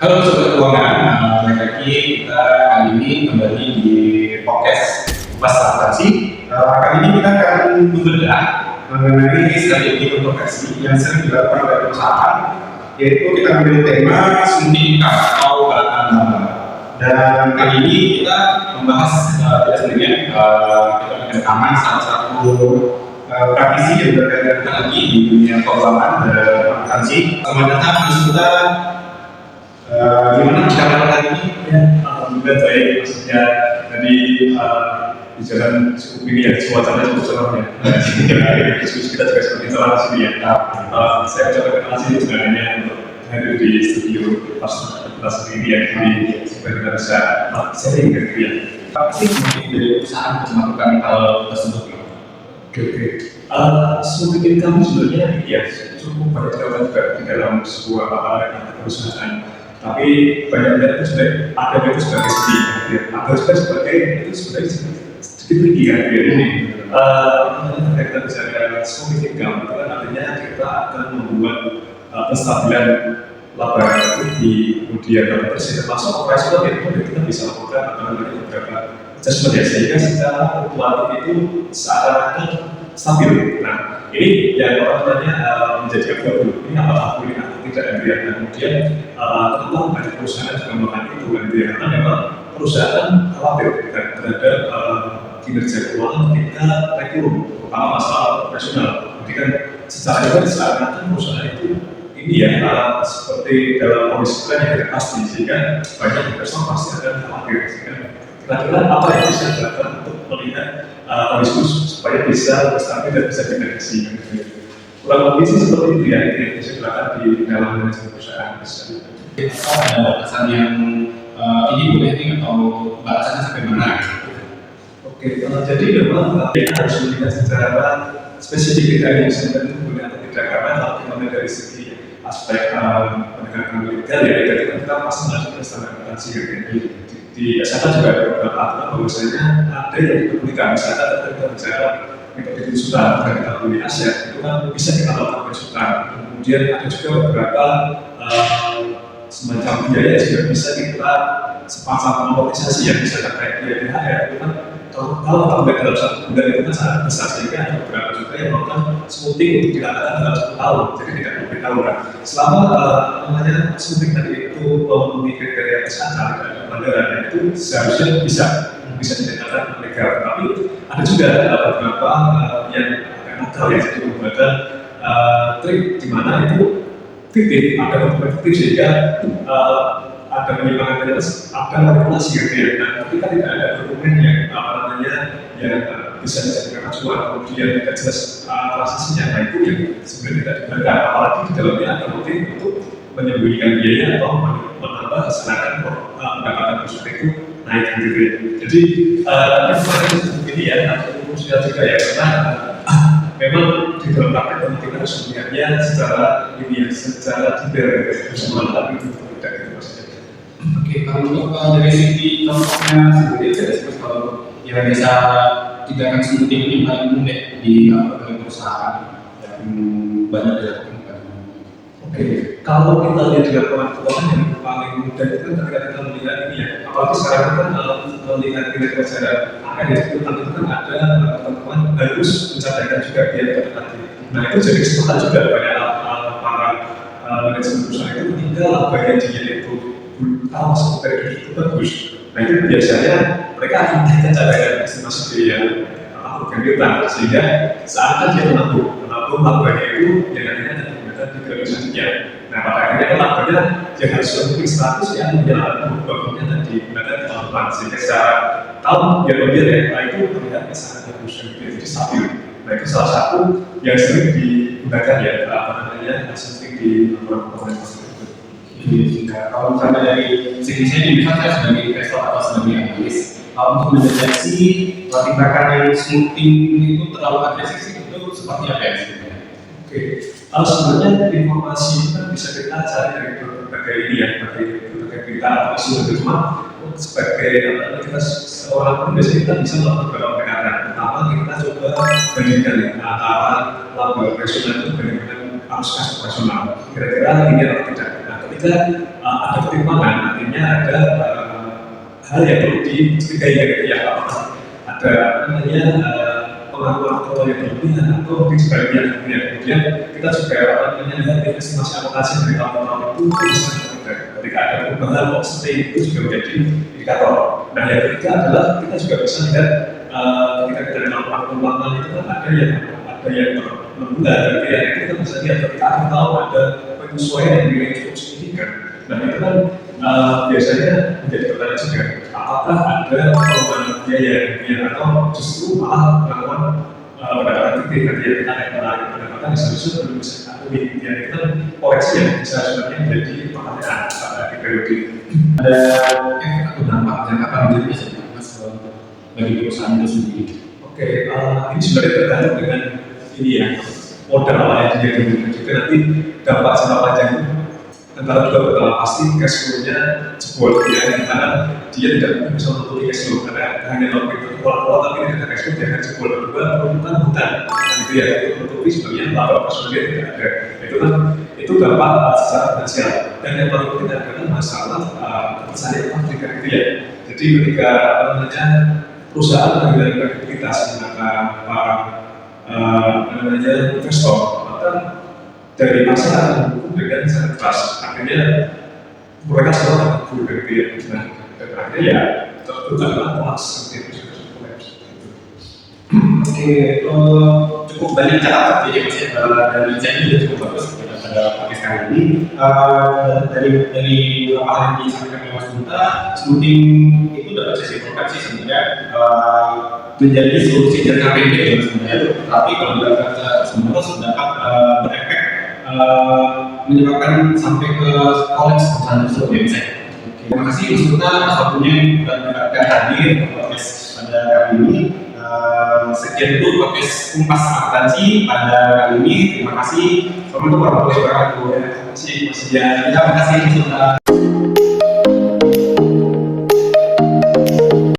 Halo Sobat Keuangan, balik lagi kita kali ini kembali di podcast Pas Transaksi. Kali ini kita akan membedah mengenai strategi kontroversi yang sering dilakukan oleh perusahaan, yaitu kita ambil tema suntik income atau balakan laba. Dan kali ini kita membahas tidak sendirian, kita kedatangan salah satu praktisi yang berkaitan lagi di dunia keuangan dan akuntansi. Selamat datang di kita. Gimana cara kali ini? Ya, alhamdulillah baik. Maksudnya tadi di jalan cukup ini ya, cuacanya cukup cerah ya. Jadi diskusi kita juga seperti cerah di sini ya. Saya coba kenal sini sebenarnya untuk hadir di studio pas sendiri ya, supaya kita bisa sharing gitu ya. Apa sih motif dari perusahaan untuk melakukan hal tersebut? Oke. Sumber income sebenarnya ya cukup banyak dilakukan juga di dalam sebuah perusahaan. Tapi banyak itu sebagai ada itu sebagai sedih, ada juga sebagai itu sebagai sedikit tinggi kan ini. Kita bicara sumber income itu kan artinya kita akan membuat kestabilan laba di kemudian terus termasuk operasional itu kita bisa lakukan beberapa adjustment ya sehingga secara fluktuatif itu seakan-akan stabil. Nah ini yang orang menjadi abu-abu ini apakah boleh atau tidak dilihat. Dan kemudian tentu banyak perusahaan juga melakukan itu karena memang perusahaan khawatir terhadap kinerja keuangan ketika naik turun, terutama masalah operasional. Jadi kan secara juga seakan-akan perusahaan itu ini ya seperti dalam kondisi yang tidak pasti, sehingga banyak investor pasti akan khawatir. Kira-kira apa yang bisa dilakukan untuk melihat kondisi supaya bisa stabil dan bisa dideteksi? Kurang lebih sih seperti itu ya, yang bisa dilakukan di dalam manajemen perusahaan. Ada batasan yang ini boleh nih atau batasannya sampai mana? Oke, jadi memang kita harus melihat secara spesifik kita yang sebenarnya boleh atau tidak, karena kalau kita melihat dari segi aspek penegakan legal ya, jadi kita pasti masuk ke standar akuntansi di SATA juga ada beberapa aturan bahwasanya ada yang diperbolehkan. Misalnya kita bicara metode konsultan dan kita beli aset itu kan bisa kita lakukan konsultan. Kemudian ada juga beberapa semacam biaya juga bisa kita sepasang amortisasi yang bisa terkait biaya THR itu kan kalau tambah dalam 1 bulan itu kan sangat besar, sehingga ada beberapa juga yang melakukan smoothing untuk dilakukan dalam 1 tahun, jadi tidak lebih tahun. Selama smoothing tadi itu memenuhi kriteria SATA dan ada pelanggaran itu seharusnya bisa dinyatakan legal. Tapi ada juga beberapa yang agak nakal ya, jadi membuatkan trik di mana itu fiktif, ada dokumen fiktif sehingga ada penyimpangan jelas, ada manipulasi gitu ya. Nah, tapi kan tidak ada dokumen yang yang bisa dijadikan acuan, kemudian tidak jelas transaksinya. Nah itu yang sebenarnya tidak dibenarkan, apalagi di dalamnya ada motif untuk menyembunyikan biaya atau menambah sedangkan pendapatan perusahaan itu naik gitu ya. Jadi ini ya, fungsinya juga ya, karena memang di dalam praktek penting harus melihatnya secara ini ya, secara detail bersama tapi itu tidak gitu maksudnya. Oke, kalau dari segi contohnya sendiri tidak seperti kalau yang biasa tidak akan smoothing ini paling mudah di perusahaan yang banyak dilakukan. Oke, kalau kita lihat di lapangan keuangan yang paling mudah itu ketika kita melihat ini ya, apalagi sekarang kita melihat kira-kira secara akan itu kan ada teman-teman harus mencadangkan juga biaya tadi. Nah itu jadi kesempatan juga banyak para manajemen perusahaan itu ketika labanya dia itu tahu seperti itu bagus. Nah itu biasanya mereka akan menaikkan cadangan estimasi biaya bergantian, sehingga saat dia menabung labanya itu yang nantinya digunakan di periodisasinya. Nah pada akhirnya labanya yang harus lebih 100 yang menjalankan bagusnya dan digunakan di tahun depan, sehingga secara tahun yang lebih ya, nah itu terlihatnya sangat bagus dan jadi stabil. Nah itu salah satu yang sering digunakan ya, sering di laporan tersebut. Kalau misalnya dari segi saya ini, misalnya saya sebagai investor atau sebagai analis, untuk mendeteksi tindakan yang smoothing itu terlalu agresif itu seperti apa ya sebenarnya? Oke, sebenarnya informasi itu kan bisa kita cari dari berbagai ini ya, berbagai berita atau isu itu, cuma sebagai kita seorang pun biasanya kita bisa melakukan beberapa pendekatan. Pertama kita coba bandingkan antara laba operasional itu dengan arus kas operasional. Kira-kira ini atau tidak. Nah, ketika ada ketimpangan, artinya ada hal yang perlu dicurigai gitu ya, apakah ada pengakuan atau yang berlebihan atau di sebaliknya gitu ya. Kemudian kita juga lihat estimasi alokasi dari tahun-tahun itu bisa berbeda. Ketika ada perubahan kok seperti itu juga menjadi indikator. Nah yang ketiga adalah kita juga bisa lihat ketika kita melakukan pengembangan itu kan ada yang berbulan gitu ya. Kita bisa lihat ketika akhir tahun ada penyesuaian yang nilai cukup signifikan. Nah itu kan biasanya menjadi pertanyaan juga, apakah ada perubahan biaya atau justru malah melakukan pendapatan fiktif nanti ya, kita naik menarik pendapatan yang seharusnya belum bisa diakui. Ya itu kan koreksi yang bisa sebenarnya menjadi pertanyaan pada di periode ini. Ada efek atau dampak jangka panjang bisa Mas bagi perusahaan itu sendiri? Oke, ini sebenarnya tergantung dengan ini ya, modal yang dia digunakan juga nanti dampak jangka panjang itu antara dua pertama pasti cash flow-nya jebol ya, karena dia tidak bisa menutupi cash flow karena hanya melakukan pola-pola tapi tidak ada cash flow, dia akan jebol. Kedua, peruntukan hutang gitu ya, itu menutupi sebenarnya laba personalnya tidak ada. Itu kan itu dampak secara finansial. Dan yang paling penting adalah masalah kepercayaan publik gitu ya. Jadi ketika perusahaan menghilangkan kredibilitas menggunakan para investor, maka dari masyarakat hukum dengan sangat keras. Akhirnya mereka semua akan berpikir gitu ya. Nah, dan akhirnya ya itu adalah kolaps seperti itu sudah kolaps. Oke, cukup banyak catatan ya Mas ya, dari saya juga cukup bagus pada podcast kali ini. Dari beberapa hal yang disampaikan oleh Mas Gunta, studing itu dapat saya simpulkan sih sebenarnya menjadi solusi jangka pendek ya sebenarnya. Tapi kalau dilakukan sebenarnya sudah dapat berefek menyebabkan sampai ke kolaps perusahaan tersebut ya Mas. Terima kasih Mas Gunta atas waktunya dan hadir di podcast pada kali ini. Sekian dulu podcast Kumpas Akuntansi pada kali ini. Terima kasih. Assalamualaikum warahmatullahi wabarakatuh. Terima kasih Mas Dian. Terima kasih.